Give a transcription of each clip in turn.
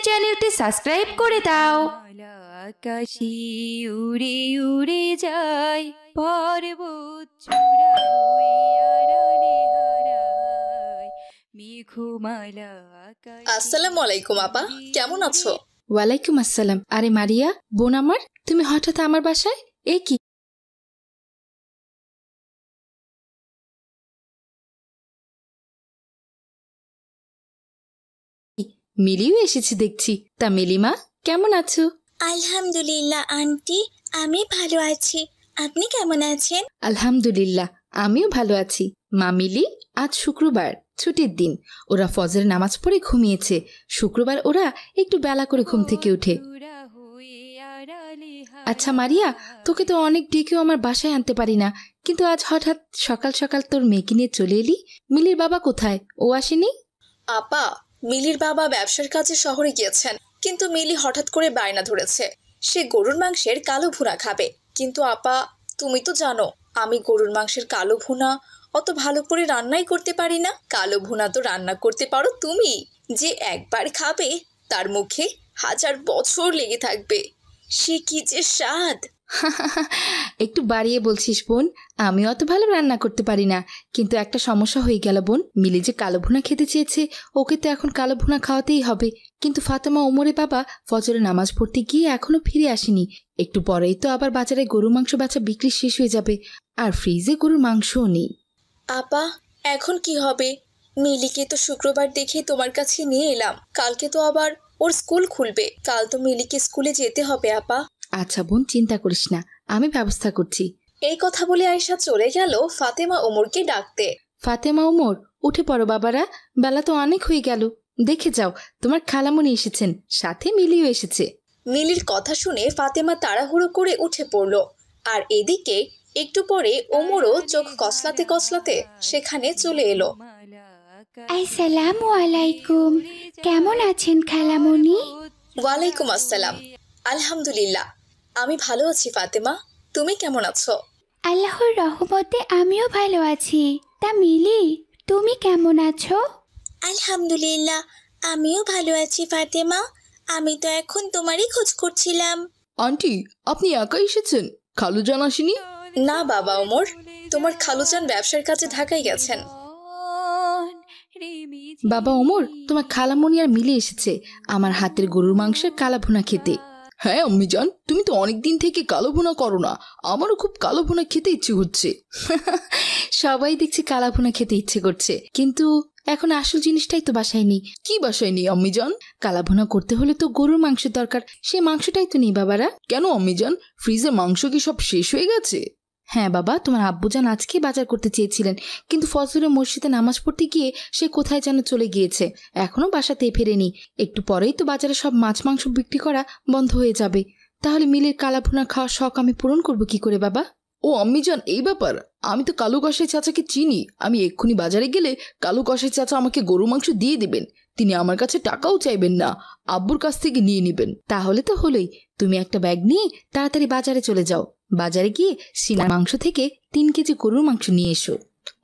চ্যানেলটি সাবস্ক্রাইব করে দাও। আকাশে উড়ে উড়ে যায়, পর্বত চূড়া হয়ে আড়ালে হারায়, মেঘমালা আকাশে। আসসালামু আলাইকুম আপা, কেমন আছো? ওয়ালাইকুম আসসালাম। আরে মারিয়া বোন আমার, তুমি হঠাৎ আমার বাসায়? এ কি? মিলিও এসেছে দেখছি। তা মিলিমা কেমন আছো? আলহামদুলিল্লাহ আন্টি, আমি ভালো আছি। আপনি কেমন আছেন? আলহামদুলিল্লাহ, আমিও ভালো আছি। মা মিলি, আজ শুক্রবার, ছুটির দিন। ওরা ফজর নামাজ পড়ে ঘুমিয়েছে। শুক্রবার ওরা একটু বেলা করে ঘুম থেকে উঠে। আচ্ছা মারিয়া, তোকে তো অনেক ডেকেও আমার বাসায় আনতে পারি না, কিন্তু আজ হঠাৎ সকাল সকাল তোর মেয়েকে নিয়ে চলে এলি। মিলির বাবা কোথায়? ও আসেনি? আপা, মিলির বাবা ব্যবসার কাজে শহরে গিয়েছেন, কিন্তু মিলি হঠাৎ করে বায়না ধরেছে সে গরুর মাংসের কালো ভুনা খাবে। কিন্তু আপা, তুমি তো জানো আমি গরুর মাংসের কালো ভুনা অত ভালো করে রান্নাই করতে পারি না। কালো ভুনা তো রান্না করতে পারো তুমি। যে একবার খাবে তার মুখে 1000 বছর লেগে থাকবে। সে কি যে স্বাদ! একটু বাড়িয়ে বলছিস বোন, আমি অত ভালো রান্না করতে পারি না। কিন্তু একটা সমস্যা হয়ে গেল বোন, মিলি যে কালো ভুনা খেতে চেয়েছে, ওকে তো এখন কালো ভুনা খাওয়াতেই হবে। কিন্তু ফাতেমা ওমরের বাবা ফজরে নামাজ পড়তে গিয়ে এখনো ফিরে আসেনি। একটু পরেই তো আবার বাজারে গরুর মাংস বেচা বিক্রি শেষ হয়ে যাবে, আর ফ্রিজে গরুর মাংসও নেই। আপা, এখন কি হবে? মিলিকে তো শুক্রবার দেখে তোমার কাছে নিয়ে এলাম, কালকে তো আবার ওর স্কুল খুলবে। কাল তো মিলিকে স্কুলে যেতে হবে আপা। আচ্ছা বোন, চিন্তা করিস না, আমি ব্যবস্থা করছি। এই কথা বলে আয়েশা চলে গেল ফাতেমা ওমরকে ডাকতে। ফাতেমা ওমর, উঠে পড়ো বাবারা, বেলা তো অনেক হয়ে গেল। দেখে যাও, তোমার খালামণি এসেছেন, সাথে মিলিও এসেছে। মিলির কথা শুনে ফাতেমা তাড়াহুড়ো করে উঠে পড়ল। আর এদিকে একটু পরে ওমরও চোখ কসলাতে কসলাতে সেখানে চলে এলো। আসসালামু আলাইকুম, কেমন আছেন খালামণি? ওয়ালাইকুম আসসালাম। আলহামদুলিল্লাহ, আমি ভালো আছি ফাতেমা, তুমি কেমন আছো? আল্লাহর রহমতে আমিও ভালো আছি। তা মিলি, তুমি কেমন আছো? আলহামদুলিল্লাহ, আমিও ভালো আছি ফাতেমা। আমি তো এখন তোমারই খোঁজ করছিলাম। আন্টি, আপনি একাই এসেছেন? খালুজান আসেনি? না বাবা ওমর, তোমার খালুজান ব্যবসার কাজে ঢাকায় গেছেন। বাবা ওমর, তোমার খালামণি আর মিলে এসেছে আমার হাতের গরুর মাংসের কালা ভুনা খেতে। হ্যাঁ আম্মিজান, তুমি তো অনেক দিন থেকে কালো ভুনা করো না, আমারও খুব কালো ভুনা খেতে ইচ্ছে হচ্ছে। সবাই দেখছি কালা ভুনা খেতে ইচ্ছে করছে, কিন্তু এখন আসল জিনিসটাই তো বাসায় নেই। কি বাসায় নেই আম্মিজান? কালা ভুনা করতে হলে তো গরুর মাংসের দরকার, সেই মাংসটাই তো নেই বাবারা। কেন আম্মিজান, ফ্রিজে মাংস কি সব শেষ হয়ে গেছে? হ্যাঁ বাবা, তোমার আব্বুজান আজকে বাজার করতে চেয়েছিলেন, কিন্তু ফজরে মসজিদে নামাজ পড়তে গিয়ে সে কোথায় যেন চলে গিয়েছে, এখনো বাসাতে ফেরেনি। একটু পরেই তো বাজারে সব মাছ মাংস বিক্রি করা বন্ধ হয়ে যাবে। তাহলে মিলের কালা ভুনা খাওয়ার শখ আমি পূরণ করবো কি করে বাবা? ও আম্মিজান, এই ব্যাপার। আমি তো কালু কষাই চাচাকে চিনি, আমি এক্ষুনি বাজারে গেলে কালু কষাই চাচা আমাকে গরু মাংস দিয়ে দেবেন। তিনি আমার কাছে টাকাও চাইবেন না, আব্বুর কাছ থেকে নিয়ে নেবেন। তাহলে তো হলোই, তুমি একটা ব্যাগ নিয়ে তাড়াতাড়ি বাজারে চলে যাও। বাজারে গিয়ে সিনার মাংস থেকে 3 কেজি গরুর মাংস নিয়ে এসো।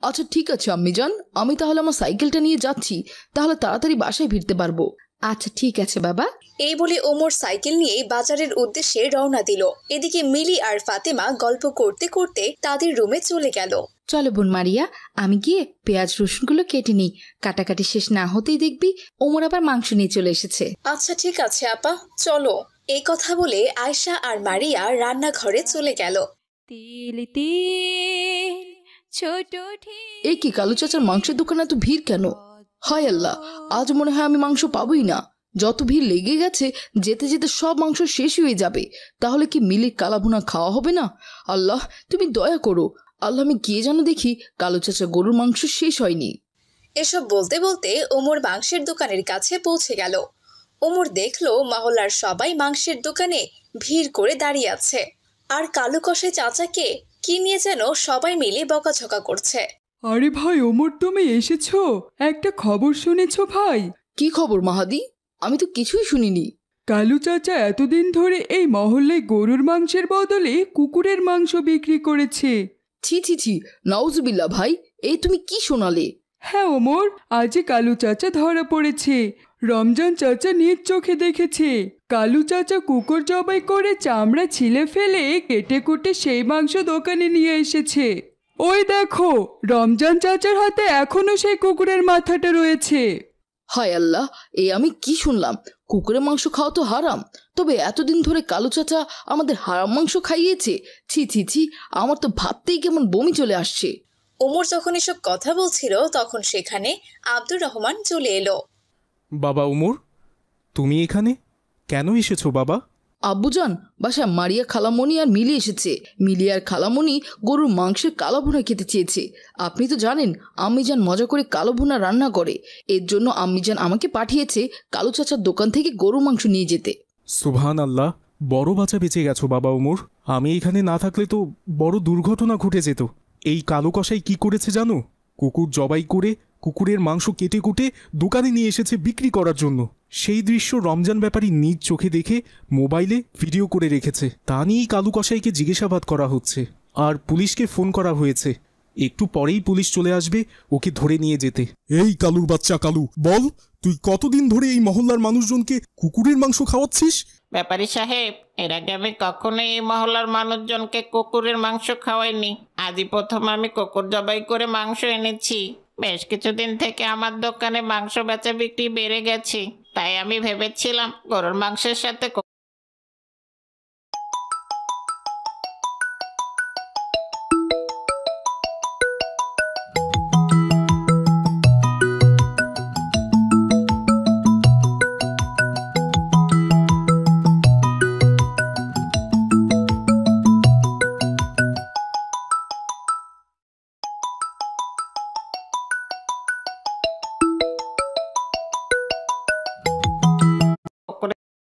আচ্ছা ঠিক আছে আম্মিজান, আমি তাহলে আমার সাইকেলটা নিয়ে যাচ্ছি, তাহলে তাড়াতাড়ি বাসায় ফিরতে পারবো। আচ্ছা ঠিক আছে বাবা। এই বলে ওমর সাইকেল নিয়ে বাজারের উদ্দেশ্যে রওনা দিল। এদিকে মিলি আর ফাতেমা গল্প করতে করতে তাদের রুমে চলে গেল। চলো বোন মারিয়া, আমি গিয়ে পেঁয়াজ রসুনগুলো কেটে নিই। কাটাকাটি শেষ না হতেই দেখবি ওমর আবার মাংস নিয়ে চলে এসেছে। আচ্ছা ঠিক আছে আপা, চলো। এই কথা বলে আয়েশা আর মারিয়া রান্নাঘরে চলে গেল। তেল তেল ছোট এই কি, কালু চাচার মাংসের দোকানে এত ভিড় কেন? হায় আল্লাহ, আজ মনে হয় আমি মাংস পাবোই না। যত ভিড় লেগে গেছে, যেতে যেতে সব মাংস শেষ হয়ে যাবে। তাহলে কি মিলির কালা ভুনা খাওয়া হবে না? আল্লাহ তুমি দয়া করো। আল্লাহ, আমি গিয়ে যেন দেখি কালু চাচা গরুর মাংস শেষ হয়নি। এসব বলতে বলতে ওমর মাংসের দোকানের কাছে পৌঁছে গেল। ওমর দেখলো মহল্লার সবাই মাংসের দোকানে ভিড় করে দাঁড়িয়ে আছে, আর কালু কষাই চাচাকে কি নিয়ে যেন সবাই মিলে বকাঝকা করছে। আরে ভাই ওমর, তুমি এসেছো? একটা খবর শুনেছো ভাই? কি খবর মাহাদি? আমি তো কিছুই শুনিনি। কালু চাচা এতদিন ধরে এই মহল্লায় গরুর মাংসের বদলে কুকুরের মাংস বিক্রি করেছে। ছি ছি ছি, নাউজুবিল্লাহ ভাই, এই তুমি কি শোনালে? হ্যাঁ ওমর, আজই কালু চাচা ধরা পড়েছে। রমজান চাচা নিজ চোখে দেখেছে কালু চাচা কুকুর জবাই করে চামড়া ছিলে ফেলে কেটে কুটে সেই মাংস দোকানে নিয়ে এসেছে। ওই দেখো, রমজান চাচার হাতে এখনো সেই কুকুরের মাথাটা রয়েছে। হায় আল্লাহ, আমি কি শুনলাম? কুকুরের মাংস খাওয়া তো হারাম, তবে এতদিন ধরে কালু চাচা আমাদের হারাম মাংস খাইয়েছে। ছি ছি ছি, আমার তো ভাবতেই কেমন বমি চলে আসছে। ওমর যখন এসব কথা বলছিল তখন সেখানে আব্দুর রহমান চলে এলো। বাবা ওমর, তুমি এখানে কেন এসেছো বাবা? আব্বুজান, বাসায় মারিয়া খালামণি আর মিলি এসেছে। মিলি আর খালামণি গরুর মাংসের কালো ভুনা খেতে চেয়েছে। আপনি তো জানেন আম্মিজান মজা করে কালো ভুনা রান্না করে। এর জন্য আম্মিজান আমাকে পাঠিয়েছে কালু চাচার দোকান থেকে গরুর মাংস নিয়ে যেতে। সুবহান আল্লাহ, বড় বাঁচা বেঁচে গেছো বাবা ওমর। আমি এখানে না থাকলে তো বড় দুর্ঘটনা ঘটে যেত। এই কালো কসাই কি করেছে জানো? কুকুর জবাই করে কুকুরের মাংস কেটে কুটে দোকানে নিয়ে এসেছে বিক্রি করার জন্য। সেই দৃশ্য রমজান ব্যাপারী নিজ চোখে দেখে মোবাইলে ভিডিও করে রেখেছে। তা নিয়েই কালু কসাইকে জিজ্ঞাসাবাদ করা হচ্ছে আর পুলিশকে ফোন করা হয়েছে। একটু পরেই পুলিশ চলে আসবে ওকে ধরে নিয়ে যেতে। এই কালুর বাচ্চা কালু, বল তুই কতদিন ধরে এই মহল্লার মানুষজনকে কুকুরের মাংস খাওয়াচ্ছিস? ব্যাপারী সাহেব, এর আগে আমি কখনোই এই মহল্লার মানুষজনকে কুকুরের মাংস খাওয়াইনি। আজই প্রথম আমি কুকুর জবাই করে মাংস এনেছি। বেশ কিছুদিন থেকে আমার দোকানে মাংস বেচা বিক্রি বেড়ে গেছে, তাই আমি ভেবেছিলাম গরুর মাংসের সাথে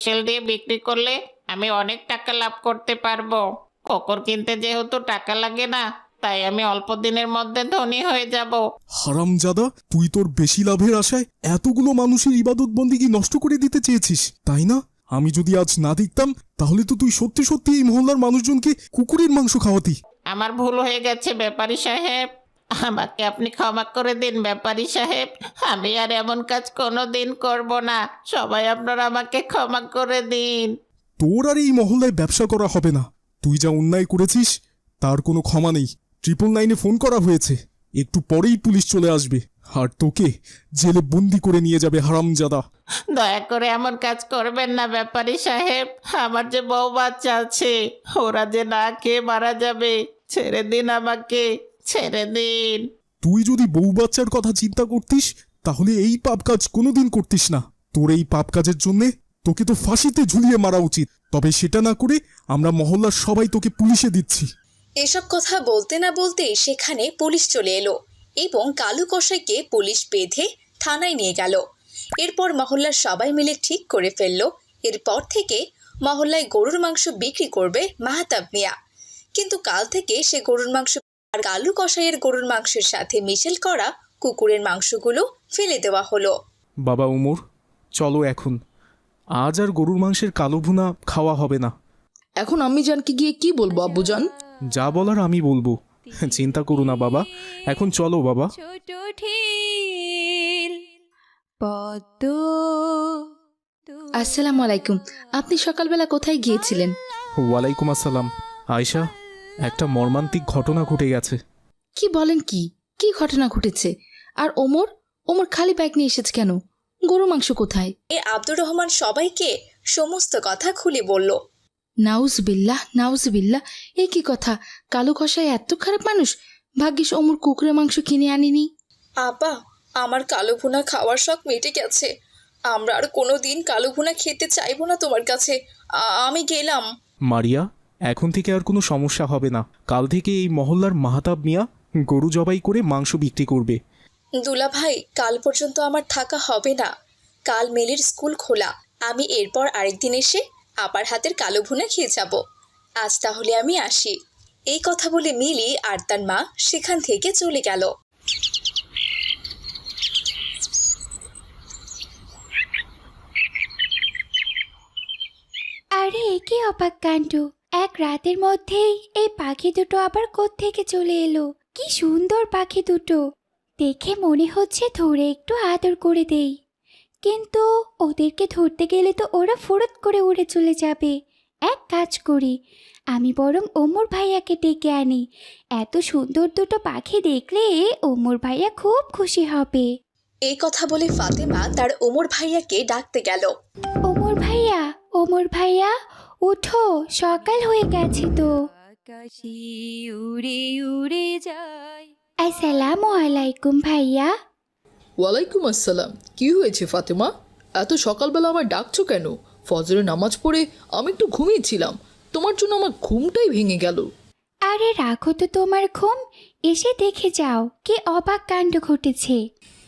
সেল দিয়ে বিক্রি করলে আমি অনেক টাকা লাভ করতে পারবো। কুকুর কিনতে যেহেতু টাকা লাগে না, তাই আমি অল্প দিনের মধ্যে ধনী হয়ে যাব। হারামজাদা, তুই তোর বেশি লাভের আশায় এতগুলো মানুষের ইবাদত বন্দিগি নষ্ট করে দিতে চেয়েছিস, তাই না? আমি যদি আজ না দেখতাম তাহলে তো তুই সত্যি সত্যি এই মহল্লার মানুষজনকে কুকুরের মাংস খাওয়াতি। আমার ভুল হয়ে গেছে ব্যাপারী সাহেব, আমাকে আপনি ক্ষমা করে দিন ব্যাপারী সাহেব। আমি আর এমন কাজ কোনো দিন করবো না। সবাই আপনারা আমাকে ক্ষমা করে দিন। তোর আর এই মহল্লায় ব্যবসা করা হবে না। তুই যা অন্যায় করেছিস তার কোনো ক্ষমা নেই। 999-এ ফোন করা হয়েছে, একটু পরেই পুলিশ চলে আসবে আর তোকে জেলে বন্দি করে নিয়ে যাবে হারামজাদা। দয়া করে এমন কাজ করবেন না ব্যাপারী সাহেব। আমার যে বউ বাচ্চা আছে, ওরা যে না খেয়ে মারা যাবে। ছেড়ে দিন আমাকে, ছেড়ে দিন। তুই যদি বউ বাচ্চার কথা চিন্তা করতিস তাহলে এই পাপ কাজ কোনোদিন করতিস না। তোর এই পাপ কাজের জন্যে তোকে তো ফাঁসিতে ঝুলিয়ে মারা উচিত। তবে সেটা না করে আমরা মহল্লার সবাই তোকে পুলিশে দিচ্ছি। এসব কথা বলতে না বলতেই সেখানে পুলিশ চলে এলো এবং কালু কসাইকে পুলিশ বেঁধে থানায় নিয়ে গেল। এরপর মহল্লার সবাই মিলে ঠিক করে ফেললো এরপর থেকে মহল্লায় গরুর মাংস বিক্রি করবে মাহতাব মিয়া। কিন্তু কাল থেকে সে গরুর মাংস আর কালু কসাইয়ের গরুর মাংসের সাথে মিশেল করা কুকুরের মাংসগুলো ফেলে দেওয়া হলো। বাবা উমর, চলো এখন। আজ আর গরুর মাংসের কালো ভুনা খাওয়া হবে না। এখন আম্মিজানকে গিয়ে কি বলবো আব্বুজান? যা বলার আমি বলবো, চিন্তা করো না বাবা। এখন চলো বাবা। ছোট ঢিল পদ্ম। আসসালামু আলাইকুম। আপনি সকালবেলা কোথায় গিয়েছিলেন? ওয়ালাইকুম আসসালাম। আয়শা, একটা মর্মান্তিক ঘটনা ঘটে গেছে। কি বলেন? কি কি ঘটনা ঘটেছে? আর ওমর ওমর খালি ব্যাগ নিয়ে এসেছে কেন? গরু মাংস কোথায়? আব্দুর রহমান সবাইকে সমস্ত কথা খুলে বলল। নাউজবিল্লাহ নাউজবিল্লাহ, এ কি কথা? কালু কসাই এত খারাপ মানুষ? ভাগ্যিস ওমর কুকুরের মাংস কিনে আনিনি। আপা, আমার কালো ভুনা খাওয়ার শখ মিটে গেছে। আমরা আর কোনো দিন কালো ভুনা খেতে চাইবো না তোমার কাছে। আমি গেলাম। মারিয়া, এখন থেকে আর কোনো সমস্যা হবে না। কাল থেকে এই মহল্লার মাহতাব মিয়া গরু জবাই করে মাংস বিক্রি করবে। দুলা ভাই, কাল পর্যন্ত আমার থাকা হবে না। কাল মিলির স্কুল খোলা। আমি এরপর আরেকদিন এসে আপার হাতের কালো ভুনা খেয়ে যাব। আজ তাহলে আমি আসি। এই কথা বলে মিলি আর তার মা সেখান থেকে চলে গেল। আরে কি অবাক কাণ্ড! এক রাতের মধ্যেই এই পাখি দুটো আবার কোত্থেকে চলে এলো? কি সুন্দর পাখি দুটো! দেখে মনে হচ্ছে ধরে একটু আদর করে দেই, কিন্তু ওদেরকে ধরতে গেলে তো ওরা ফুরত করে উড়ে চলে যাবে। এক কাজ করি, আমি বরং ওমর ভাইয়াকে ডেকে আনি। এত সুন্দর দুটো পাখি দেখলে ওমর ভাইয়া খুব খুশি হবে। এই কথা বলে ফাতেমা তার ওমর ভাইয়াকে ডাকতে গেল। ওমর ভাইয়া, ওমর ভাইয়া, উঠো, সকাল হয়ে গেছে তো। আকাশে উড়ে উড়ে যায়। আসসালামু আলাইকুম ভাইয়া। ওয়ালাইকুম আসসালাম। কি হয়েছে ফাতেমা, এত সকালবেলা আমায় ডাকছো কেন? ফজরের নামাজ পড়ে আমি একটু ঘুমিয়েছিলাম, তোমার জন্য আমার ঘুমটাই ভেঙে গেল। আরে রাখো তো তোমার ঘুম, এসে দেখে যাও কি অবাক কাণ্ড ঘটেছে।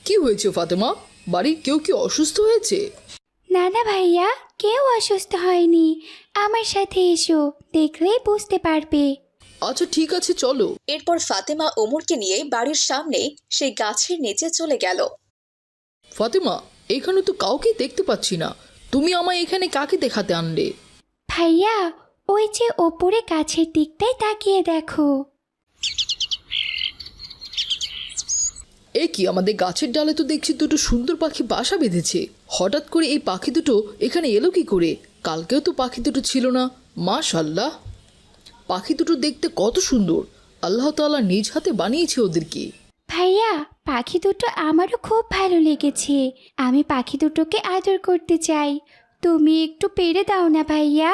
কি হয়েছে ফাতেমা, বাড়ির কেউ কি অসুস্থ হয়েছে? না না ভাইয়া, কেউ অসুস্থ হয়নি। আমার সাথে এসো, দেখলেই বুঝতে পারবে। আচ্ছা ঠিক আছে, চলো। এরপর ফাতেমা ওমরকে নিয়ে বাড়ির সামনে সেই গাছের নিচে চলে গেল। ফাতেমা, এখানে তো কাউকেই দেখতে পাচ্ছি না, তুমি আমায় এখানে কাকে দেখাতে আনলে? ভাইয়া, ওই যে ওপরে গাছের দিকটাই তাকিয়ে দেখো। এ কি, আমাদের গাছের ডালে তো দেখছি দুটো সুন্দর পাখি বাসা বেঁধেছে। হঠাৎ করে এই পাখি দুটো এখানে এলো কি করে? কালকেও তো পাখি দুটো ছিল না। মাশাআল্লাহ, পাখি দুটো দেখতে কত সুন্দর, আল্লাহ তাআলা নিজ হাতে বানিয়েছে ওদেরকে। ভাইয়া, পাখি দুটো আমারও খুব ভালো লেগেছে। আমি পাখি দুটোকে আদর করতে চাই, তুমি একটু পেরে দাও না ভাইয়া।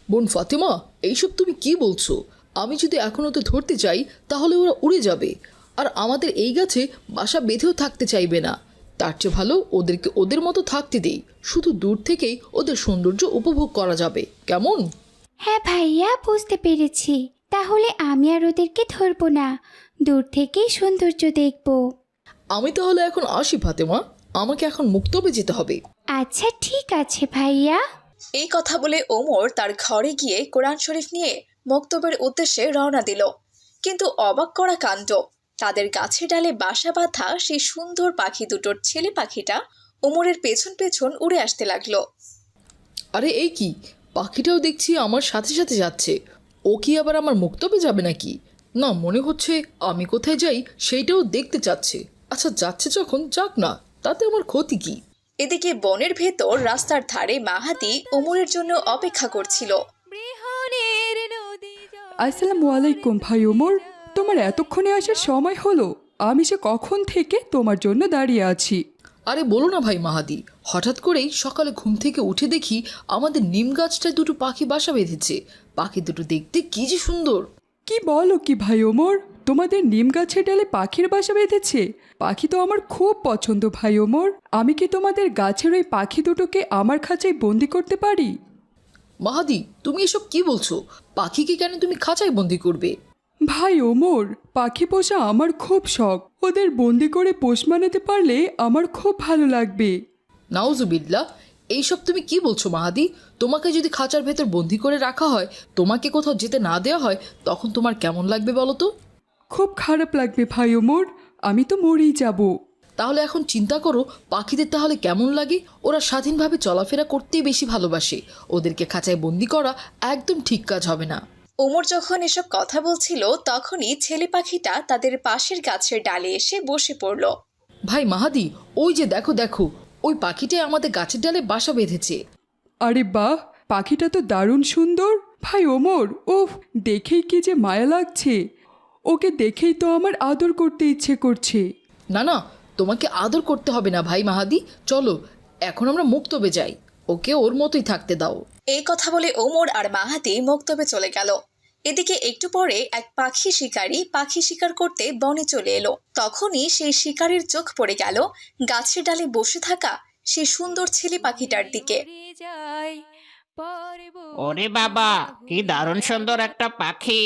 বোন ফাতেমা, এইসব তুমি কি বলছো? আমি যদি এখন ওদের ধরতে চাই তাহলে ওরা উড়ে যাবে, আর আমাদের এই গাছে বাসা বেঁধেও থাকতে চাইবে না। তার চেয়ে ভালো ওদেরকে ওদের মতো থাকতে দেই, শুধু দূর থেকেই ওদের সৌন্দর্য উপভোগ করা যাবে, কেমন? হ্যাঁ ভাইয়া, বুঝতে পেরেছি। তাহলে আমি আর ওদেরকে ধরবো না, দূর থেকেই সৌন্দর্য দেখব। আমি তাহলে এখন আসি ফাতেমা, আমাকে এখন মুক্তবে যেতে হবে। আচ্ছা ঠিক আছে ভাইয়া। এই কথা বলে ওমর তার ঘরে গিয়ে কোরআন শরীফ নিয়ে মক্তবের উদ্দেশ্যে রওনা দিল। কিন্তু অবাক করা কাণ্ড, তাদের গাছের ডালে বাসা বাঁধা সেই সুন্দর পাখি দুটোর ছেলে পাখিটা ওমরের পেছন পেছন উড়ে আসতে লাগলো। আরে এই কি, পাখিটাও দেখছি আমার সাথে সাথে যাচ্ছে। ও কি আবার আমার মুক্তবে যাবে নাকি? না, মনে হচ্ছে আমি কোথায় যাই সেইটাও দেখতে চাচ্ছে। আচ্ছা যাচ্ছে যখন যাক না, তাতে আমার ক্ষতি কি? এদিকে বনের ভেতর রাস্তার ধারে মাহাদি ওমরের জন্য অপেক্ষা করছিল। বৃহনের নদী জল। আসসালামু আলাইকুম ভাই ওমর, তোমার এতক্ষণে আসার সময় হলো? আমি সে কখন থেকে তোমার জন্য দাঁড়িয়ে আছি। আরে বলো না ভাই মাহাদি, হঠাৎ করেই সকালে ঘুম থেকে উঠে দেখি আমাদের নিম গাছটায় দুটো পাখি বাসা বেঁধেছে। পাখি দুটো দেখতে কি যে সুন্দর। কি বলো কি ভাই ওমর, তোমাদের নিম গাছের ডালে পাখির বাসা বেঁধেছে? পাখি তো আমার খুব পছন্দ ভাই ওমর। আমি কি তোমাদের গাছের ওই পাখি দুটোকে আমার খাঁচায় বন্দি করতে পারি? মাহাদি, তুমি এসব কি বলছো? পাখিকে কেন তুমি খাঁচায় বন্দি করবে? ভাই ওমর, পাখি পোষা আমার খুব শখ, ওদের বন্দি করে পোষ মানাতে পারলে আমার খুব ভালো লাগবে। নাউজুবিল্লাহ, এইসব তুমি কি বলছো মাহাদি? তোমাকে যদি খাঁচার ভেতর বন্দি করে রাখা হয়, তোমাকে কোথাও যেতে না দেওয়া হয়, তখন তোমার কেমন লাগবে বলো তো? খুব খারাপ লাগবে ভাই ওমর, আমি তো মরেই যাব। তাহলে এখন চিন্তা করো পাখিদের তাহলে কেমন লাগে। ওরা স্বাধীনভাবে চলাফেরা করতেই বেশি ভালোবাসে, ওদেরকে খাঁচায় বন্দি করা একদম ঠিক কাজ হবে না। ওমর যখন এসব কথা বলছিল তখনই ছেলে পাখিটা তাদের পাশের গাছের ডালে এসে বসে পড়ল। ভাই মাহাদি, ওই যে দেখো দেখো, ওই পাখিটাই আমাদের গাছের ডালে বাসা বেঁধেছে। আরে বাহ, পাখিটা তো দারুণ সুন্দর। ভাই ওমর, ওফ, দেখেই কি যে মায়া লাগছে। ওকে দেখেই তো আমার আদর করতে ইচ্ছে করছে। না না, তোমাকে আদর করতে হবে না ভাই মাহাদি, চলো এখন আমরা মুক্তবে যাই, ওকে ওর মতোই থাকতে দাও। এই কথা বলে ওমর আর মাহাদি মক্তবে চলে গেল। এদিকে একটু পরে এক পাখি শিকারী পাখি শিকার করতে বনে চলে এলো। তখনই সেই শিকারীর চোখ পড়ে গেল গাছের ডালে বসে থাকা সেই সুন্দর ছেলে পাখিটার দিকে। উড়ে যায় পর্বত। ওরে বাবা, কি দারুণ সুন্দর একটা পাখি!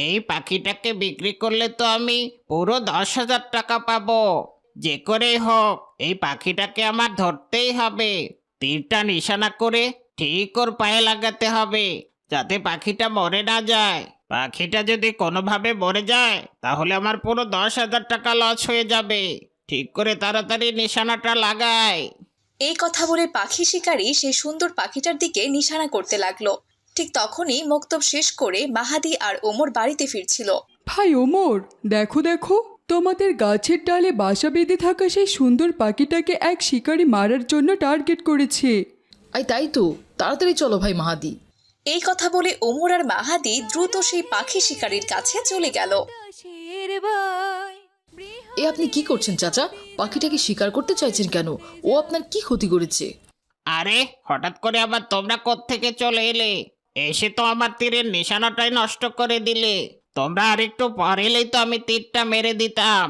এই পাখিটাকে বিক্রি করলে তো আমি পুরো 10,000 টাকা পাবো। যে করেই হোক এই পাখিটাকে আমার ধরতেই হবে। তীরটা নিশানা করে ঠিক ওর পায়ে লাগাতে হবে, যাতে পাখিটা মরে না যায়। পাখিটা যদি কোনোভাবে মরে যায় তাহলে আমার পুরো 10,000 টাকা লস হয়ে যাবে। ঠিক করে তাড়াতাড়ি নিশানাটা লাগায়। এই কথা বলে পাখি শিকারী সেই সুন্দর পাখিটার দিকে নিশানা করতে লাগলো। ঠিক তখনই মক্তব শেষ করে মাহাদি আর ওমর বাড়িতে ফিরছিল। ভাই ওমর, দেখো দেখো, তোমাদের গাছের ডালে বাসা বেঁধে থাকা সেই সুন্দর পাখিটাকে এক শিকারী মারার জন্য টার্গেট করেছে। তাই তো, তাড়াতাড়ি চলো ভাই মাহাদি। এই কথা বলে ওমর আর মাহাদি দ্রুত সেই পাখি শিকারীর কাছে চলে গেল। দাসের ভাই এ আপনি কি করছেন চাচা? পাখিটাকে শিকার করতে চাইছেন কেন? ও আপনার কি ক্ষতি করেছে? আরে হঠাৎ করে আবার তোমরা কোত্থেকে চলে এলে? এসে তো আমার তীরের নিশানাটাই নষ্ট করে দিলে। তোমরা আরেকটু পর এলেই তো আমি তীরটা মেরে দিতাম,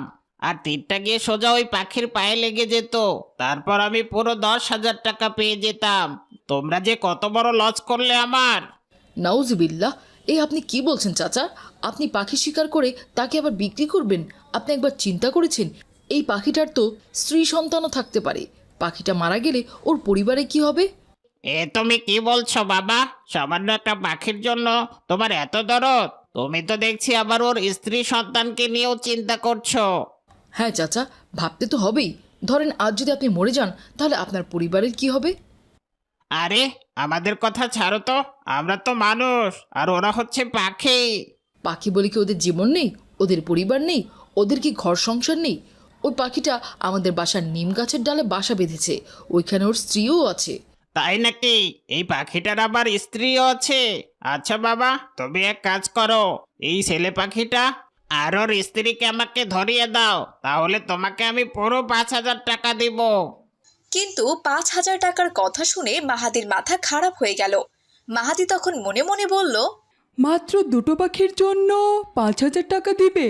আর তীরটা গিয়ে সোজা ওই পাখির পায়ে লেগে যেত। তারপর আমি পুরো 10,000 টাকা পেয়ে যেতাম। তোমরা যে কত বড় লস করলে আমার। নাউজুবিল্লাহ, আপনি কি বলছেন চাচা? আপনি পাখি শিকার করে তাকে আবার বিক্রি করবেন? আপনি একবার চিন্তা করেছেন এই পাখিটার তো স্ত্রী সন্তানও থাকতে পারে। পাখিটা মারা গেলে ওর পরিবারে কি হবে? তুমি কি বলছো বাবা? সামান্য একটা পাখির জন্য তোমার এত দরদ? তুমি তো দেখছি আবার ওর স্ত্রী সন্তানকে নিয়েও চিন্তা করছো। হ্যাঁ চাচা, ভাবতে তো হবেই। ধরেন আজ যদি আপনি মরে যান, তাহলে আপনার পরিবারের কি হবে? আরে আমাদের কথা ছাড়ো তো, আমরা তো মানুষ আর ওরা হচ্ছে পাখি। পাখি বলে কি ওদের জীবন নেই? ওদের পরিবার নেই? ওদের কি ঘর সংসার নেই? ওই পাখিটা আমাদের বাসার নিম গাছের ডালে বাসা বেঁধেছে, ওইখানে ওর স্ত্রীও আছে। তাই নাকি? এই পাখিটার আবার স্ত্রীও আছে? আচ্ছা বাবা, তুমি এক কাজ করো, এই ছেলে পাখিটা আর ওর স্ত্রীকে আমাকে ধরিয়ে দাও, তাহলে তোমাকে আমি পুরো 5,000 টাকা দিব। কিন্তু 5,000 টাকার কথা শুনে মাহাদির মাথা খারাপ হয়ে গেল। মাহাদি তখন মনে মনে বলল, মাত্র দুটো পাখির জন্য 5,000 টাকা দিবে?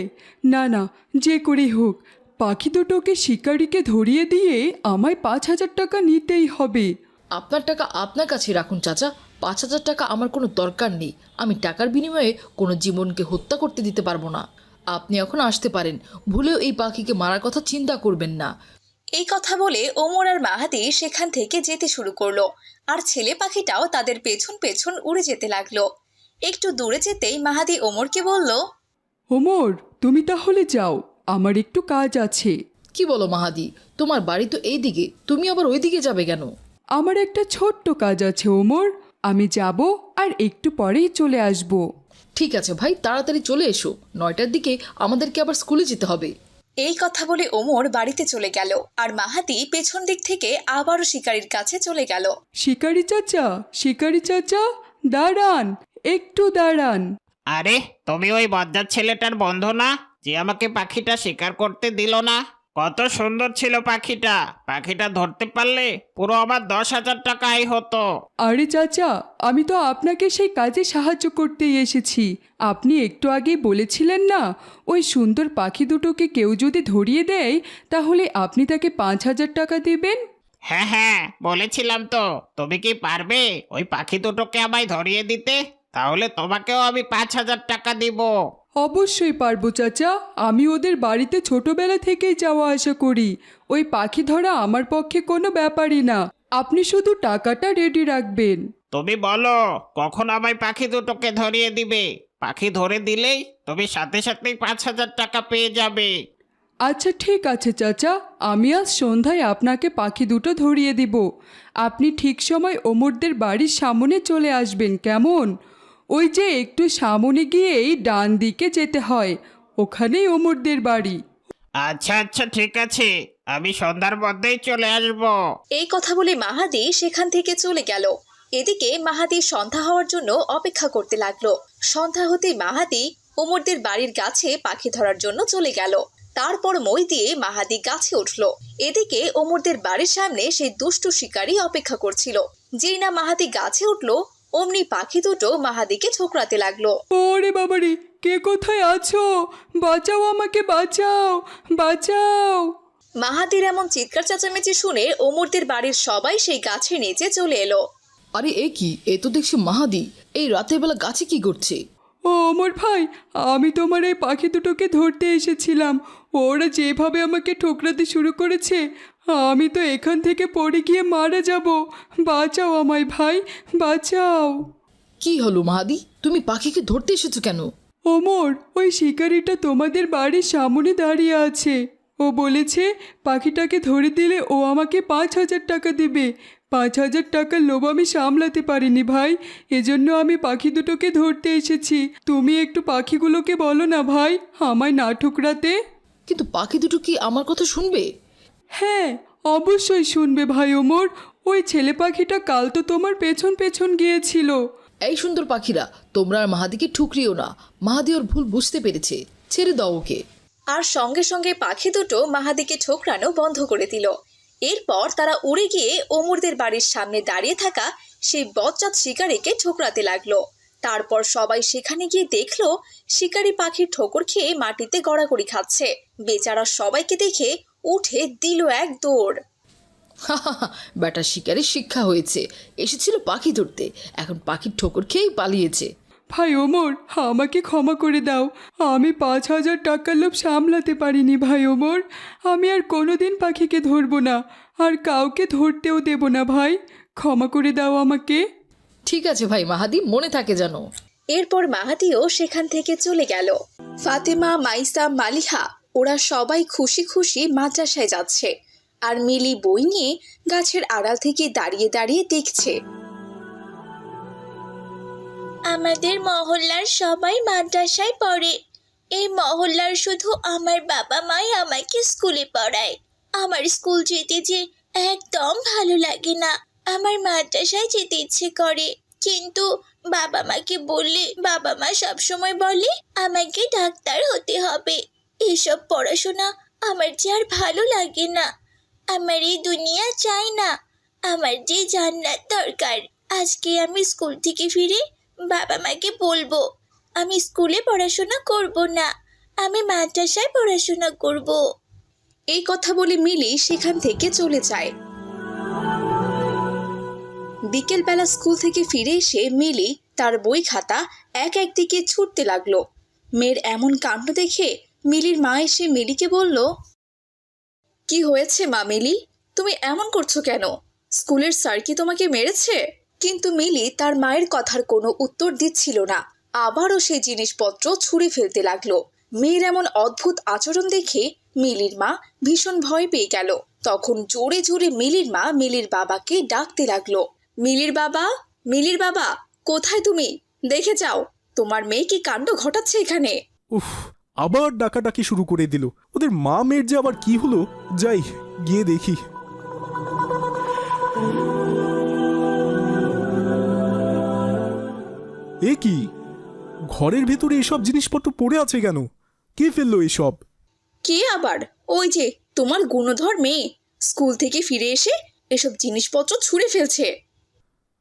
না না, যে করেই হোক পাখি দুটোকে শিকারীকে ধরিয়ে দিয়ে আমায় 5,000 টাকা নিতেই হবে। আপনার টাকা আপনার কাছে রাখুন চাচা। 5,000 টাকা আমার কোনো দরকার নেই। আমি টাকার বিনিময়ে কোনো জীবনকে হত্যা করতে দিতে পারবো না। আপনি এখন আসতে পারেন। ভুলেও এই পাখিকে মারার কথা চিন্তা করবেন না। এই কথা বলে ওমর আর মাহাদি সেখান থেকে যেতে শুরু করলো, আর ছেলে পাখিটাও তাদের পেছন পেছন উড়ে যেতে লাগলো। একটু দূরে যেতেই মাহাদি ওমরকে বলল, ওমর, তুমি তাহলে যাও, আমার একটু কাজ আছে। কি বলো মাহাদি? তোমার বাড়ি তো এই দিকে, তুমি আবার ওই দিকে যাবে কেন? আমার একটা ছোট্ট কাজ আছে ওমর, আমি যাব আর একটু পরেই চলে আসব। ঠিক আছে ভাই, তাড়াতাড়ি চলে এসো। 9টার দিকে আমাদেরকে আবার স্কুলে যেতে হবে। এই কথা বলে ওমর বাড়িতে চলে গেল, আর মাহাদি পেছন দিক থেকে আবারও শিকারীর কাছে চলে গেল। শিকারি চাচা, শিকারি চাচা, দাঁড়ান, একটু দাঁড়ান। আরে তুমি ওই বজ্জাত ছেলেটার বন্ধু না, যে আমাকে পাখিটা শিকার করতে দিল না? কত সুন্দর ছিল পাখিটা। পাখিটা ধরতে পারলে পুরো আমার 10,000 টাকা আয় হতো। আরে চাচা, আমি তো আপনাকে সেই কাজে সাহায্য করতেই এসেছি। আপনি একটু আগেই বলেছিলেন না, ওই সুন্দর পাখি দুটোকে কেউ যদি ধরিয়ে দেয় তাহলে আপনি তাকে 5,000 টাকা দেবেন। হ্যাঁ হ্যাঁ, বলেছিলাম তো। তুমি কি পারবে ওই পাখি দুটোকে আমায় ধরিয়ে দিতে? তাহলে তোমাকেও আমি 5,000 টাকা দিব। অবশ্যই পারবো চাচা, আমি ওদের বাড়িতে ছোটবেলা থেকেই যাওয়া আসা করি। ওই পাখি ধরা আমার পক্ষে কোনো ব্যাপারই না। আপনি শুধু টাকাটা রেডি রাখবেন। তুমি বলো কখন আমায় পাখি দুটোকে ধরিয়ে দিবে। পাখি ধরে দিলেই তুমি সাথে সাথেই 5,000 টাকা পেয়ে যাবে। আচ্ছা ঠিক আছে চাচা, আমি আজ সন্ধ্যায় আপনাকে পাখি দুটো ধরিয়ে দিব। আপনি ঠিক সময় ওমরদের বাড়ির সামনে চলে আসবেন, কেমন? ওই যে একটু সামনে গিয়েই ডান দিকে যেতে হয়, ওখানেই ওমরদের বাড়ি। আচ্ছা আচ্ছা ঠিক আছে, আমি সন্ধ্যার মধ্যেই চলে আসব। এই কথা বলে মাহাদি সেখান থেকে চলে গেল। এদিকে মাহাদি সন্ধ্যা হওয়ার জন্য অপেক্ষা করতে লাগলো। সন্ধ্যা হতেই মাহাদি ওমরদের বাড়ির গাছে পাখি ধরার জন্য চলে গেল। তারপর মই দিয়ে মাহাদি গাছে উঠলো। এদিকে ওমরদের বাড়ির সামনে সেই দুষ্টু শিকারী অপেক্ষা করছিল। যেই না মাহাদি গাছে উঠলো, অমনি পাখি দুটো মাহাদিকে ঠোকরাতে লাগলো। ওরে বাবারে, কে কোথায় আছো? বাঁচাও আমাকে, বাঁচাও, বাঁচাও। মাহাদির এমন চিৎকার চেঁচামেচি শুনে ওমরদের বাড়ির সবাই সেই গাছের নিচে চলে এলো। আরে এ কি? এ তো দেখছি মাহাদি। এই রাতের বেলা গাছে কি করছে? ও ওমর ভাই, আমি তোমার এই পাখি দুটোকে ধরতে এসেছিলাম। ওরা যেভাবে আমাকে ঠোকরাতে শুরু করেছে, আমি তো এখান থেকে পড়ে গিয়ে মারা যাব। বাঁচাও আমায় ভাই, বাঁচাও। কি হলো মাহাদি? তুমি পাখিকে ধরতে এসেছো কেন? ওমর, ওই শিকারিটা তোমাদের বাড়ির সামনে দাঁড়িয়ে আছে। ও বলেছে পাখিটাকে ধরে দিলে ও আমাকে 5,000 টাকা দেবে। 5,000 টাকার লোভ আমি সামলাতে পারিনি ভাই, এজন্য আমি পাখি দুটোকে ধরতে এসেছি। তুমি একটু পাখিগুলোকে বলো না ভাই, আমায় না ঠুকরাতে। কিন্তু পাখি দুটো কি আমার কথা শুনবে? হ্যাঁ, অবশ্যই শুনবে ভাই ওমর। ওই ছেলে পাখিটা কাল তো তোমার পেছন পেছন গিয়েছিল। এই সুন্দর পাখিরা, তোমরা আর মাহাদিকে ঠুকরিও না। মাহাদি ওর ভুল বুঝতে পেরেছে, ছেড়ে দাও ওকে। আর সঙ্গে সঙ্গে পাখি দুটো মাহাদিকে ঠোকরানো বন্ধ করে দিল। এরপর তারা উড়ে গিয়ে ওমরদের বাড়ির সামনে দাঁড়িয়ে থাকা সেই বজ্জাত শিকারীকে ঠোকরাতে লাগলো। তারপর সবাই সেখানে গিয়ে দেখলো শিকারী পাখির ঠোকর খেয়ে মাটিতে গড়াগড়ি খাচ্ছে। বেচারা সবাইকে দেখে উঠে দিল এক দৌড়। বেটা শিকারের শিক্ষা হয়েছে, এসেছিল পাখি ধরতে, এখন পাখির ঠোকর খেয়েই পালিয়েছে। ভাই ওমর, আমাকে ক্ষমা করে দাও। আমি 5,000 টাকার লোভ সামলাতে পারিনি ভাই ওমর। আমি আর কোনোদিন পাখিকে ধরবো না, আর কাউকে ধরতেও দেব না ভাই। ক্ষমা করে দাও আমাকে। ঠিক আছে ভাই মাহাদি, মনে থাকে যেন। এরপর মাহাদিও সেখান থেকে চলে গেল। ফাতেমা, মাইসা, মালিহা ওরা সবাই খুশি খুশি মাদ্রাসায় যাচ্ছে, আর মিলি বই নিয়ে গাছের আড়াল থেকে দাঁড়িয়ে দাঁড়িয়ে দেখছে। আমাদের মহল্লার সবাই মাদ্রাসায় পড়ে। এই মহল্লার শুধু আমার বাবা মাই আমাকে স্কুলে পড়ায়। আমার স্কুল যেতে যে একদম ভালো লাগে না। আমার মাদ্রাসায় যেতে ইচ্ছে করে, কিন্তু বাবা মাকে বললে বাবা মা সবসময় বলে আমাকে ডাক্তার হতে হবে। এসব পড়াশোনা আমার যে আর ভালো লাগে না। আমার এই দুনিয়া চাই না, আমার যে জান্নাত দরকার। আজকে আমি স্কুল থেকে ফিরে বাবা মাকে বলবো আমি স্কুলে পড়াশোনা করব না, আমি মাদ্রাসায় পড়াশোনা করব। এই কথা বলে মিলি সেখান থেকে চলে যায়। বিকেলবেলা স্কুল থেকে ফিরে এসে মিলি তার বই খাতা একদিকে ছুটতে লাগলো। মেয়ের এমন কাণ্ড দেখে মিলির মা এসে মিলিকে বলল, কি হয়েছে মা মিলি, তুমি এমন করছো কেন? স্কুলের স্যার কি তোমাকে মেরেছে? কিন্তু মিলি তার মায়ের কথার কোনো উত্তর দিচ্ছিল না। আবারও সেই জিনিসপত্র ছুঁড়ে ফেলতে লাগলো। মেয়ের এমন অদ্ভুত আচরণ দেখে মিলির মা ভীষণ ভয় পেয়ে গেল। তখন জোরে জোরে মিলির মা মিলির বাবাকে ডাকতে লাগলো, মিলির বাবা, মিলির বাবা, কোথায় তুমি? দেখে যাও তোমার মেয়ে কি কাণ্ড ঘটাচ্ছে এখানে। উফ, আবার ডাকাডাকি শুরু করে দিল। ওদের মা মেয়ের যে আবার কি হলো, যাই গিয়ে দেখি। এ কি, ঘরের ভেতরে এসব জিনিসপত্র পড়ে আছে কেন? কে ফেললো এসব? কে আবার? ওই যে তোমার গুণধর মেয়ে স্কুল থেকে ফিরে এসে এসব জিনিসপত্র ছুঁড়ে ফেলছে।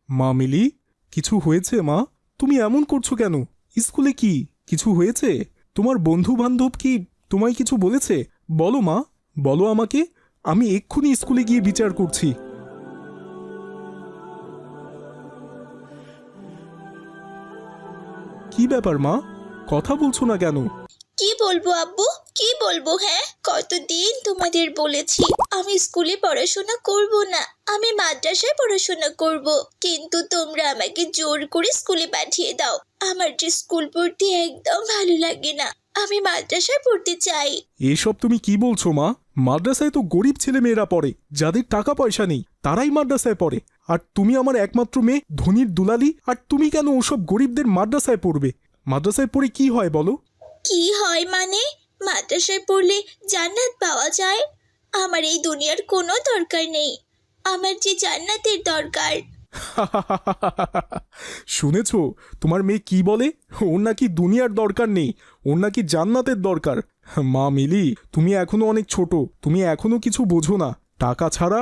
মা মিলি, কিছু হয়েছে মা? তুমি এমন করছো কেন? স্কুলে কি কিছু হয়েছে? তোমার বন্ধু বান্ধব কি তোমায় কিছু বলেছে? বলো মা, বলো আমাকে, আমি এক্ষুনি স্কুলে গিয়ে বিচার করছি। কি ব্যাপার মা, কথা বলছো না কেন? কি বলবো আব্বু, কি বলবো? হ্যাঁ, কতদিন তোমাদের বলেছি আমি স্কুলে পড়াশোনা করব না, আমি মাদ্রাসায় পড়াশোনা করব, কিন্তু তোমরা আমাকে জোর করে স্কুলে পাঠিয়ে দাও। আমার যে স্কুল পড়তে একদম ভালো লাগে না, আমি মাদ্রাসায় পড়তে চাই। এসব তুমি কি বলছো মা? মাদ্রাসায় তো গরিব ছেলে মেয়েরা পড়ে, যাদের টাকা পয়সা নেই তারাই মাদ্রাসায় পড়ে। আর তুমি আমার একমাত্র মেয়ে, ধনীর দুলালি, আর তুমি কেন ওসব গরিবদের মাদ্রাসায় পড়বে? মাদ্রাসায় পড়ে কি হয় বলো? কি হয় মানে? মাদ্রাসায় পড়লে জান্নাত পাওয়া যায়। আমার এই দুনিয়ার কোনো দরকার নেই, আমার যে জান্নাতের দরকার। শুনেছো তোমার মেয়ে কি বলে? ওর নাকি দুনিয়ার দরকার নেই, ওর নাকি জান্নাতের দরকার। মা মিলি, তুমি এখনো অনেক ছোট, তুমি এখনো কিছু বোঝো না। টাকা ছাড়া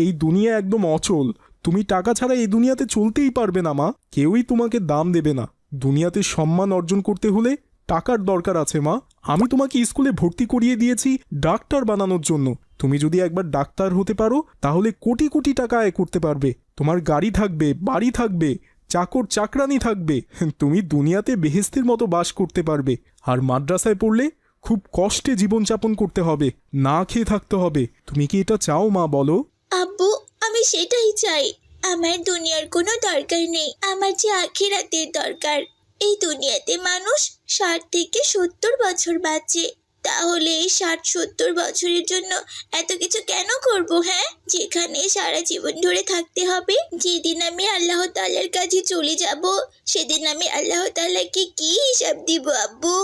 এই দুনিয়া একদম অচল। তুমি টাকা ছাড়া এই দুনিয়াতে চলতেই পারবে না মা। কেউই তোমাকে দাম দেবে না। দুনিয়াতে সম্মান অর্জন করতে হলে টাকার দরকার আছে মা। আমি তোমাকে স্কুলে ভর্তি করিয়ে দিয়েছি ডাক্তার বানানোর জন্য। তুমি যদি একবার ডাক্তার হতে পারো তাহলে কোটি কোটি টাকা আয় করতে পারবে। তোমার গাড়ি থাকবে, বাড়ি থাকবে, চাকর চাকরানি থাকবে। তুমি দুনিয়াতে বেহেস্তের মতো বাস করতে পারবে। আর মাদ্রাসায় পড়লে খুব কষ্টে জীবনযাপন করতে হবে, না খেয়ে থাকতে হবে। তুমি কি এটা চাও মা, বলো? আব্বু, আমি সেটাই চাই। আমার দুনিয়ার কোনো দরকার নেই, আমার যে আখিরাতের দরকার। এই দুনিয়াতে মানুষ 60 থেকে 70 বছর বাঁচে, তাহলে এই 60-70 বছরের জন্য এত কিছু কেন করব? হ্যাঁ, যেখানে সারা জীবন ধরে থাকতে হবে। যেদিন আমি আল্লাহ তাআলার কাছে চলে যাব, সেদিন আমি আল্লাহ তাআলাকে কি হিসাব দিব আব্বু?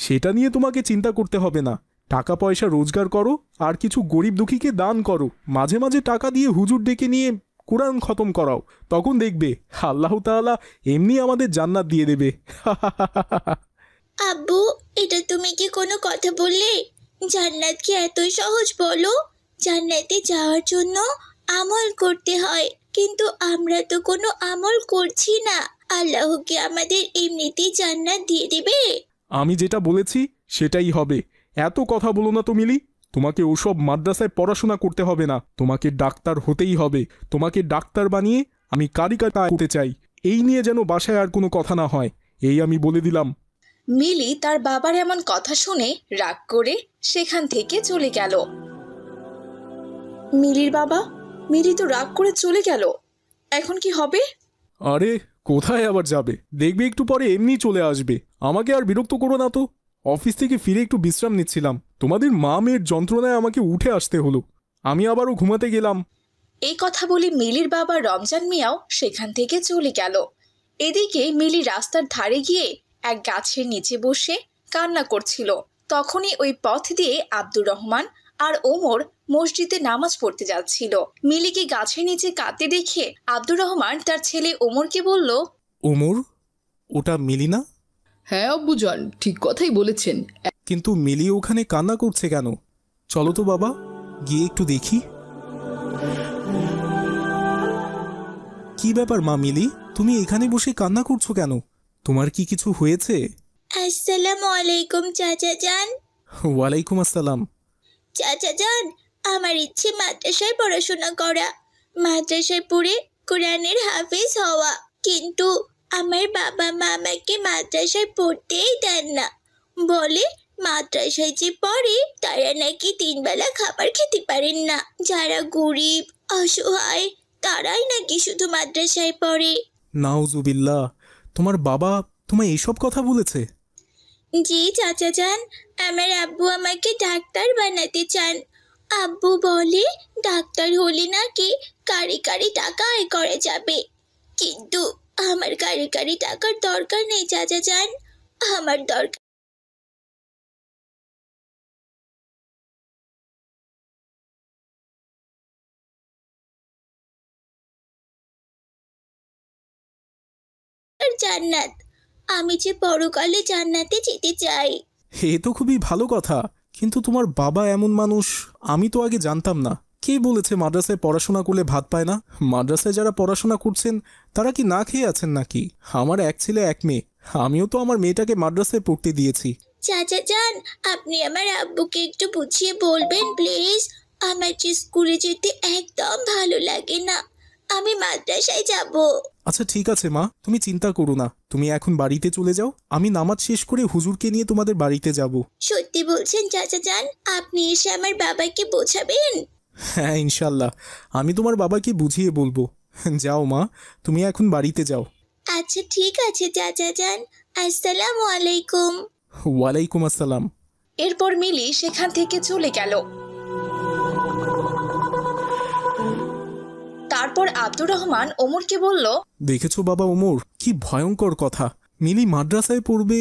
সেটা নিয়ে তোমাকে চিন্তা করতে হবে না। টাকা পয়সা রোজগার করো আর কিছু গরিব দুঃখীকে দান করো। মাঝে মাঝে টাকা দিয়ে হুজুর ডেকে নিয়ে কোরআন খতম করাও। তখন দেখবে আল্লাহ তাআলা এমনি আমাদের জান্নাত দিয়ে দেবে। আব্বু, এটা তুমি কি কোনো কথা বললে? জান্নাত কি এতই সহজ বলো? জান্নাতে যাওয়ার জন্য আমল করতে হয়, কিন্তু আমরা তো কোনো আমল করছি না। আল্লাহ কি আমাদের এমনিতেই জান্নাত দিয়ে দেবে? আমি যেটা বলেছি সেটাই হবে। এত কথা বলো না তো মিলি। তোমাকে ওসব মাদ্রাসায় পড়াশোনা করতে হবে না, তোমাকে ডাক্তার হতেই হবে। তোমাকে ডাক্তার বানিয়ে আমি কারিগর করতে চাই। এই নিয়ে যেন বাসায় আর কোনো কথা না হয়, এই আমি বলে দিলাম। মিলি তার বাবার এমন কথা শুনে রাগ করে সেখান থেকে চলে গেল। মিলির বাবা, মিলি তো রাগ করে চলে গেল, এখন কি হবে? আরে কোথায় আবার যাবে, দেখবে একটু পরে এমনি চলে আসবে। আমাকে আর বিরক্ত করো না তো। অফিস থেকে ফিরে একটু বিশ্রাম নিচ্ছিলাম, তোমাদের মা মেয়ের যন্ত্রণায় আমাকে উঠে আসতে হলো। আমি আবারও ঘুমাতে গেলাম। এই কথা বলে মিলির বাবা রমজান মিয়াও সেখান থেকে চলে গেল। এদিকে মিলি রাস্তার ধারে গিয়ে এক গাছের নিচে বসে কান্না করছিল। তখনই ওই পথ দিয়ে আব্দুর রহমান আর ওমর মসজিদে নামাজ পড়তে যাচ্ছিল। মিলিকে গাছের নিচে কাঁদতে দেখে আব্দুর রহমান তার ছেলে ওমরকে বলল, ওমর, ওটা মিলি না? হ্যাঁ আব্বুজান, ঠিক কথাই বলেছেন। কিন্তু মিলি ওখানে কান্না করছে কেন? চলো তো বাবা, গিয়ে একটু দেখি। কি ব্যাপার মা মিলি, তুমি এখানে বসে কান্না করছো কেন? তোমার কি কিছু হয়েছে? আসসালামু আলাইকুম চাচা যান। ওয়ালাইকুম আসসালাম। চাচা যান, আমার ইচ্ছে মাদ্রাসায় পড়াশোনা করা, মাদ্রাসায় পড়ে কোরআনের হাফেজ হওয়া। কিন্তু আমার বাবা মা আমাকে মাদ্রাসায় পড়তেই দেন না। বলে মাদ্রাসায় যে পড়ে তারা নাকি 3 বেলা খাবার খেতে পারেন না। যারা গরিব অসহায় তারাই নাকি শুধু মাদ্রাসায় পড়ে। নাউজুবিল্লাহ, তোমার বাবা তোমায় এইসব কথা বলেছে? জি চাচা যান, আমার আব্বু আমাকে ডাক্তার বানাতে চান। আব্বু বলে ডাক্তার হলে নাকি কারি কারি টাকা আয় করা যাবে। কিন্তু আমার কারি কারি টাকার দরকার নেই চাচা যান, আমার দরকার জান্নাত। আমি যে পরকালে জান্নাতে যেতে চাই। এ তো খুবই ভালো কথা, কিন্তু তোমার বাবা এমন মানুষ আমি তো আগে জানতাম না। কে বলেছে মাদ্রাসায় পড়াশোনা করলে ভাত পায় না? মাদ্রাসায় যারা পড়াশোনা করছেন তারা কি না খেয়ে আছেন নাকি? আমার এক ছেলে এক মেয়ে, আমিও তো আমার মেয়েটাকে মাদ্রাসায় পড়তে দিয়েছি। চাচা যান, আপনি আমার আব্বুকে একটু বুঝিয়ে বলবেন প্লিজ। আমার যে স্কুলে যেতে একদম ভালো লাগে না, আমি মাদ্রাসায় যাব। আচ্ছা ঠিক আছে মা, তুমি চিন্তা করো না, তুমি এখন বাড়িতে চলে যাও। আমি নামাজ শেষ করে হুজুরকে নিয়ে তোমাদের বাড়িতে যাব। সত্যি বলছেন চাচা যান? আপনি এসে আমার বাবাকে বোঝাবেন? হ্যাঁ ইনশাল্লাহ, আমি তোমার বাবাকে বুঝিয়ে বলবো। যাও মা, তুমি এখন বাড়িতে যাও। আচ্ছা ঠিক আছে চাচা যান, আসসালামু আলাইকুম। ওয়ালাইকুম আসসালাম। এরপর মিলি সেখান থেকে চলে গেল। তারপর আব্দুর রহমান ওমরকে বলল, দেখেছো বাবা ওমর, কি ভয়ঙ্কর কথা। মিলি মাদ্রাসায় পড়বে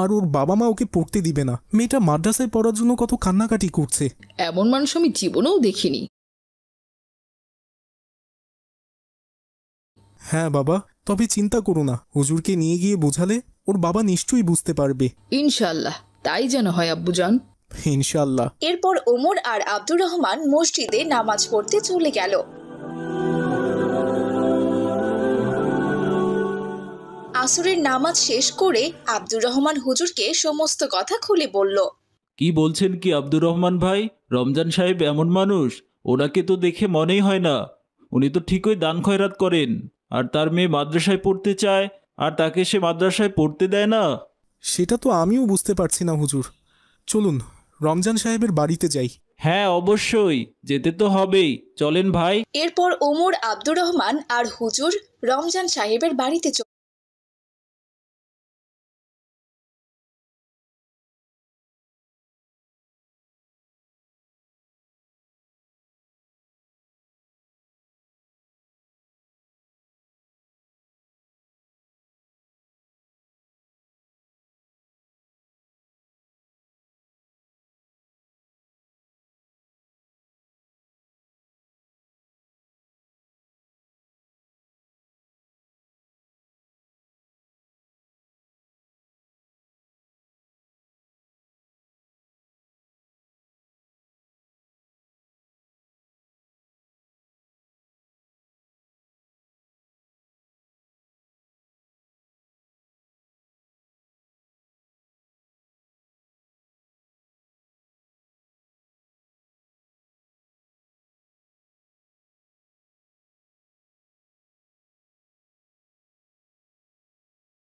আর ওর বাবা মা ওকে পড়তে দিবে না। মেয়েটা মাদ্রাসায় পড়ার জন্য কত কান্নাকাটি করছে। এমন মানুষ আমি জীবনেও দেখিনি। হ্যাঁ বাবা, তবে চিন্তা করো না, হুজুরকে নিয়ে গিয়ে বোঝালে ওর বাবা নিশ্চয়ই বুঝতে পারবে। ইনশাআল্লাহ তাই যেন হয় আব্বুজান। ইনশাআল্লাহ। এরপর ওমর আর আব্দুর রহমান মসজিদে নামাজ পড়তে চলে গেল। আসরের নামাজ শেষ করে আব্দুর রহমান হুজুরকে সমস্ত কথা খুলে বলল। কি বলছেন কি আব্দুর রহমান ভাই? রমজান সাহেব এমন মানুষ, ওনাকে তো দেখে মনেই হয় না। উনি তো ঠিকই দান খয়রাত করেন, আর তার মেয়ে মাদ্রাসায় পড়তে চায় আর তাকে সে মাদ্রাসায় পড়তে দেয় না। সেটা তো আমিও বুঝতে পারছি না হুজুর। চলুন রমজান সাহেবের বাড়িতে যাই। হ্যাঁ অবশ্যই, যেতে তো হবেই, চলেন ভাই। এরপর ওমর, আব্দুর রহমান আর হুজুর রমজান সাহেবের বাড়িতে